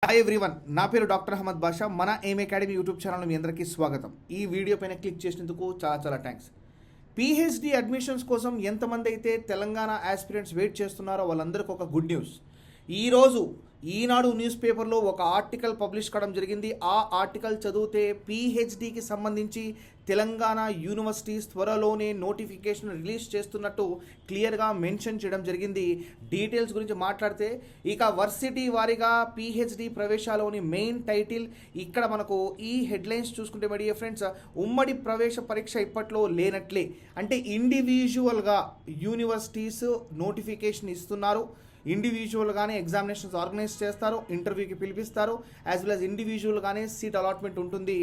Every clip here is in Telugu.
హాయ్ ఎవ్రీవన్, నా పేరు డాక్టర్ అహ్మద్ బాషా. మన ఎయిమ్ అకాడమీ యూట్యూబ్ ఛానల్ మీ అందరికీ స్వాగతం. ఈ వీడియో పైన క్లిక్ చేసినందుకు చాలా చాలా థ్యాంక్స్. పిహెచ్డి అడ్మిషన్స్ కోసం ఎంతమంది అయితే తెలంగాణ ఆస్పిరెంట్స్ వెయిట్ చేస్తున్నారో వాళ్ళందరికీ ఒక గుడ్ న్యూస్. ఈరోజు ఈనాడు న్యూస్ పేపర్లో ఒక ఆర్టికల్ పబ్లిష్ కావడం జరిగింది. ఆ ఆర్టికల్ చదివితే పిహెచ్డికి సంబంధించి తెలంగాణ యూనివర్సిటీస్ త్వరలోనే నోటిఫికేషన్ రిలీజ్ చేస్తున్నట్టు క్లియర్గా మెన్షన్ చేయడం జరిగింది. డీటెయిల్స్ గురించి మాట్లాడితే ఇక వర్సిటీ వారీగా పిహెచ్డి ప్రవేశాలోని మెయిన్ టైటిల్ ఇక్కడ మనకు ఈ హెడ్లైన్స్ చూసుకుంటే మై డియర్ ఫ్రెండ్స్, ఉమ్మడి ప్రవేశ పరీక్ష ఇప్పట్లో లేనట్లే. అంటే ఇండివిజువల్గా యూనివర్సిటీస్ నోటిఫికేషన్ ఇస్తున్నారు. ఇండివిజువల్గానే ఎగ్జామినేషన్స్ ఆర్గనైజ్ చేస్తారు, ఇంటర్వ్యూకి పిలిపిస్తారు, యాజ్ వెల్ యాజ్ ఇండివిజువల్గానే సీట్ అలాట్మెంట్ ఉంటుంది.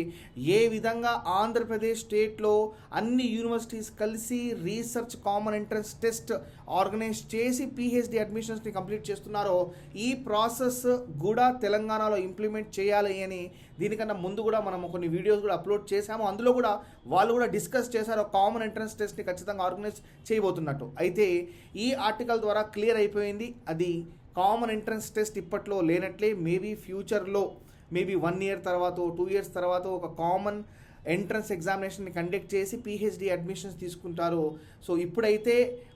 ఏ విధంగా ఆంధ్రప్రదేశ్ స్టేట్లో అన్ని యూనివర్సిటీస్ కలిసి research common entrance test organise చేసి పిహెచ్డి అడ్మిషన్స్ని కంప్లీట్ చేస్తున్నారో ఈ ప్రాసెస్ కూడా తెలంగాణలో ఇంప్లిమెంట్ చేయాలి అని దీనికన్నా ముందు కూడా మనం కొన్ని వీడియోస్ కూడా అప్లోడ్ చేశాము. అందులో కూడా వాళ్ళు కూడా డిస్కస్ చేశారు కామన్ ఎంట్రన్స్ టెస్ట్ని ఖచ్చితంగా ఆర్గనైజ్ చేయబోతున్నట్టు. అయితే ఈ ఆర్టికల్ ద్వారా క్లియర్ అయిపోయింది, అది కామన్ ఎంట్రన్స్ టెస్ట్ ఇప్పట్లో లేనట్లే. మేబీ ఫ్యూచర్లో మేబీ 1 year తర్వాత 2 years తర్వాత ఒక కామన్ ఎంట్రన్స్ ఎగ్జామినేషన్ని కండక్ట్ చేసి పిహెచ్డి అడ్మిషన్స్ తీసుకుంటారు. సో ఇప్పుడైతే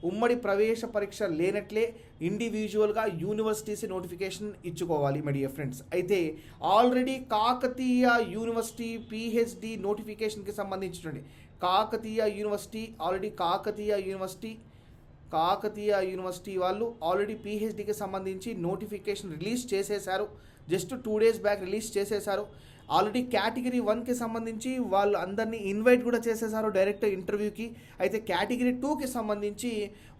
ఉమ్మడి ప్రవేశ పరీక్ష లేనట్లే, ఇండివిజువల్గా యూనివర్సిటీస్ నోటిఫికేషన్ ఇచ్చుకోవాలి మై డియర్ ఫ్రెండ్స్. అయితే ఆల్రెడీ కాకతీయ యూనివర్సిటీ పిహెచ్డి నోటిఫికేషన్కి సంబంధించినటువంటి కాకతీయ యూనివర్సిటీ వాళ్ళు ఆల్రెడీ పిహెచ్డికి సంబంధించి నోటిఫికేషన్ రిలీజ్ చేసేశారు. జస్ట్ 2 days బ్యాక్ రిలీజ్ చేసేశారు. ఆల్రెడీ కేటగిరీ 1కి సంబంధించి వాళ్ళు అందరినీ ఇన్వైట్ కూడా చేసేసారు డైరెక్ట్ ఇంటర్వ్యూకి. అయితే కేటగిరీ 2కి సంబంధించి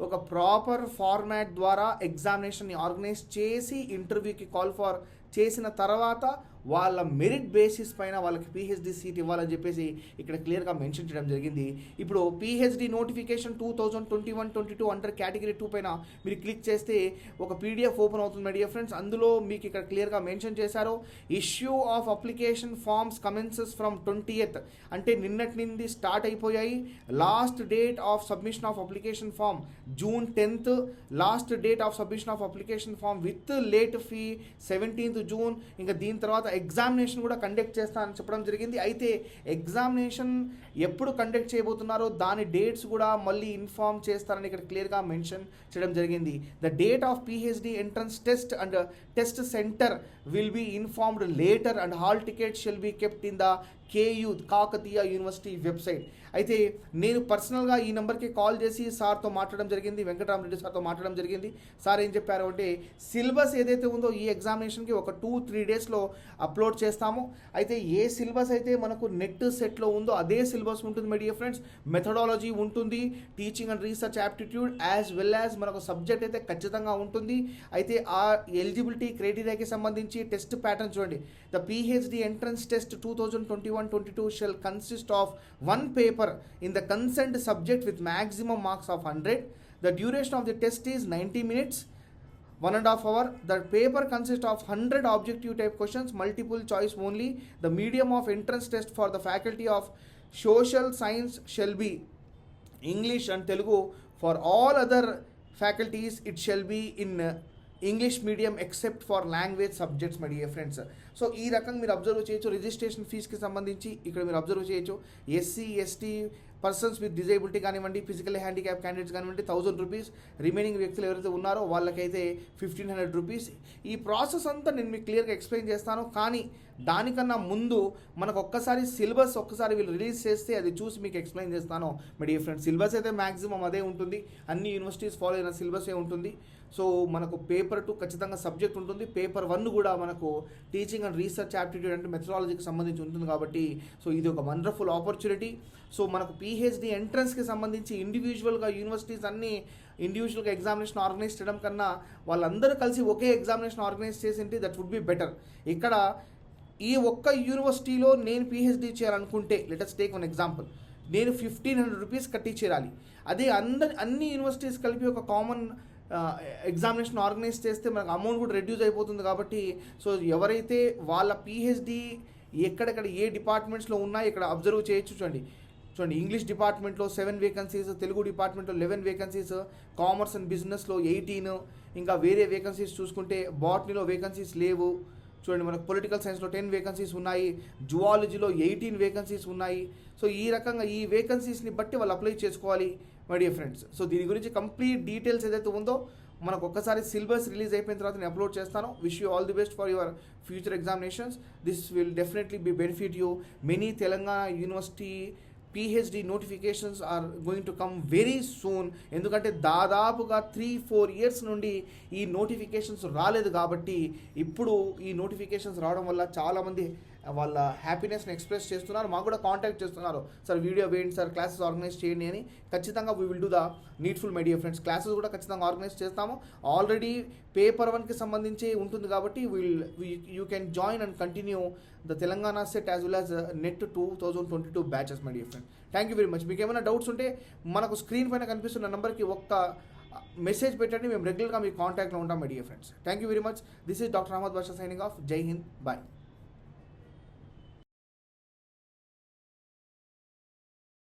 ఒక ప్రాపర్ ఫార్మాట్ ద్వారా ఎగ్జామినేషన్ని ఆర్గనైజ్ చేసి ఇంటర్వ్యూకి కాల్ ఫర్ చేసిన తర్వాత వాళ్ళ మెరిట్ బేసిస్ పైన వాళ్ళకి పిహెచ్డి సీట్ ఇవ్వాలని చెప్పేసి ఇక్కడ క్లియర్గా మెన్షన్ చేయడం జరిగింది. ఇప్పుడు పిహెచ్డి నోటిఫికేషన్ 2021-22 అండర్ కేటగిరీ 2 పైన మీరు క్లిక్ చేస్తే ఒక పీడిఎఫ్ ఓపెన్ అవుతుంది మై డియర్ ఫ్రెండ్స్. అందులో మీకు ఇక్కడ క్లియర్గా మెన్షన్ చేశారు, issue of application forms commences from 20th, అంటే నిన్నటి నుండి స్టార్ట్ అయిపోయాయి. Last date of submission of application form June 10th, last date of submission of application form with late fee 17th June. ఇంకా దీని తర్వాత ఎగ్జామినేషన్ కూడా కండక్ట్ చేస్తానని చెప్పడం జరిగింది. అయితే ఎగ్జామినేషన్ ఎప్పుడు కండక్ట్ చేయబోతున్నారో దాని డేట్స్ కూడా మళ్ళీ ఇన్ఫార్మ్ చేస్తారని ఇక్కడ క్లియర్గా మెన్షన్ చేయడం జరిగింది. The date of PhD entrance test and test centre will be informed later and hall ticket shall be kept in the KU Kakatiya University website. అయితే నేను పర్సనల్గా ఈ నెంబర్కి కాల్ చేసి సార్తో మాట్లాడడం జరిగింది, వెంకటరామరెడ్డి సార్తో మాట్లాడడం జరిగింది. సార్ ఏం చెప్పారు అంటే సిలబస్ ఏదైతే ఉందో ఈ ఎగ్జామినేషన్కి ఒక 2-3 daysలో అప్లోడ్ చేస్తాము. అయితే ఏ సిలబస్ అయితే మనకు నెట్ సెట్లో ఉందో అదే సిలబస్ ఉంటుంది మై డియర్ ఫ్రెండ్స్. మెథడాలజీ ఉంటుంది, teaching and research aptitude as well as మనకు సబ్జెక్ట్ అయితే ఖచ్చితంగా ఉంటుంది. అయితే ఆ ఎలిజిబిలిటీ క్రైటీరియాకి సంబంధించి టెస్ట్ ప్యాటర్న్ చూడండి. The PhD entrance test 2021-22 shall consist of 1 paper in the consent subject with maximum marks of 100. The duration of the test is 90 minutes, 1.5 hours. The paper consists of 100 objective type questions, multiple choice only. The medium of entrance test for the faculty of social science shall be English and Telugu. For all other faculties it shall be in English medium except for language subjects my dear friends. So ఈ రకంగా మీరు అబ్జర్వ్ చేయొచ్చు. రిజిస్ట్రేషన్ ఫీజుకి సంబంధించి ఇక్కడ మీరు అబ్జర్వ్ చేయొచ్చు. SC ST persons with disability కానివ్వండి, ఫిజికల్ హ్యాండిక్యాప్ క్యాండిడేట్స్ కానివ్వండి 1000 rupees. రిమైనింగ్ వ్యక్తులు ఎవరైతే ఉన్నారో వాళ్ళకైతే 1500 rupees. ఈ ప్రాసెస్ అంతా నేను మీకు క్లియర్గా ఎక్స్ప్లెయిన్ చేస్తాను. కానీ దానికన్నా ముందు మనకు ఒక్కసారి సిలబస్ వీళ్ళు రిలీజ్ చేస్తే అది చూసి మీకు ఎక్స్ప్లెయిన్ చేస్తాను మై డియర్ ఫ్రెండ్స్. సిలబస్ అయితే మ్యాక్సిమం అదే ఉంటుంది, అన్ని యూనివర్సిటీస్ ఫాలో అయిన సిలబసే ఉంటుంది. సో మనకు పేపర్ 2 ఖచ్చితంగా సబ్జెక్ట్ ఉంటుంది, పేపర్ 1 కూడా మనకు టీచింగ్ అండ్ రీసెర్చ్ యాప్టిట్యూడ్ అంటే మెథడాలజీకి సంబంధించి ఉంటుంది. కాబట్టి సో ఇది ఒక వండర్ఫుల్ ఆపర్చునిటీ. సో మనకు పిహెచ్డి ఎంట్రన్స్కి సంబంధించి ఇండివిజువల్గా యూనివర్సిటీస్ అన్నీ ఇండివిజువల్గా ఎగ్జామినేషన్ ఆర్గనైజ్ చేయడం కన్నా వాళ్ళందరూ కలిసి ఒకే ఎగ్జామినేషన్ ఆర్గనైజ్ చేసింటే దట్ వుడ్ బి బెటర్. ఇక్కడ ఈ ఒక్క యూనివర్సిటీలో నేను పిహెచ్డి చేయాలనుకుంటే let us take one example, నేను 1500 rupees కట్టి చేరాలి. అదే అన్ని యూనివర్సిటీస్ కలిపి ఒక కామన్ ఎగ్జామినేషన్ ఆర్గనైజ్ చేస్తే మనకు అమౌంట్ కూడా రెడ్యూస్ అయిపోతుంది. కాబట్టి సో ఎవరైతే వాళ్ళ పిహెచ్డి ఎక్కడెక్కడ ఏ డిపార్ట్మెంట్స్లో ఉన్నాయి ఇక్కడ అబ్జర్వ్ చేయొచ్చు. చూడండి ఇంగ్లీష్ డిపార్ట్మెంట్లో 7 vacancies, తెలుగు డిపార్ట్మెంట్లో 11 vacancies, కామర్స్ అండ్ బిజినెస్లో 18, ఇంకా వేరే వేకెన్సీస్ చూసుకుంటే బాటనీలో వేకెన్సీస్ లేవు, చూడండి, మనకు పొలిటికల్ సైన్స్లో 10 వేకెన్సీస్ ఉన్నాయి, జువాలజీలో 18 వేకెన్సీస్ ఉన్నాయి. సో ఈ రకంగా ఈ వేకెన్సీస్ని బట్టి వాళ్ళు అప్లై చేసుకోవాలి మై డియర్ ఫ్రెండ్స్. సో దీని గురించి కంప్లీట్ డీటెయిల్స్ ఏదైతే ఉందో మనకు ఒక్కసారి సిలబస్ రిలీజ్ అయిపోయిన తర్వాత నేను అప్లోడ్ చేస్తాను. Wish you all the best for your future examinations. This will definitely be benefit you. Many Telangana University PhD notifications are going to come very soon. ఎందుకంటే దాదాపుగా 3-4 ఇయర్స్ నుండి ఈ నోటిఫికేషన్స్ రాలేదు కాబట్టి ఇప్పుడు ఈ నోటిఫికేషన్స్ రావడం వల్ల చాలామంది వాళ్ళ హ్యాపీనెస్ని ఎక్స్ప్రెస్ చేస్తున్నారు, మాకు కూడా కాంటాక్ట్ చేస్తున్నారు, సార్ వీడియో వేయండి సార్, క్లాసెస్ ఆర్గనైజ్ చేయండి అని. ఖచ్చితంగా we will do the needful my dear friends. Classes కూడా ఖచ్చితంగా ఆర్గనైజ్ చేస్తాము. ఆల్రెడీ పేపర్ 1కి సంబంధించి ఉంటుంది కాబట్టి you can join and continue the Telangana set as well as net 2022 batches my dear friend. Thank you very much. మీకు ఏమైనా డౌట్స్ ఉంటే మనకు స్క్రీన్ పైన కనిపిస్తున్న నెంబర్కి ఒక్క మెసేజ్ పెట్టండి, మేము రెగ్యులర్గా మీ కాంటాక్ట్లో ఉంటాం my dear friends. Thank you very much. This is doctor Ahmed Basha signing off. Jai Hind, bye.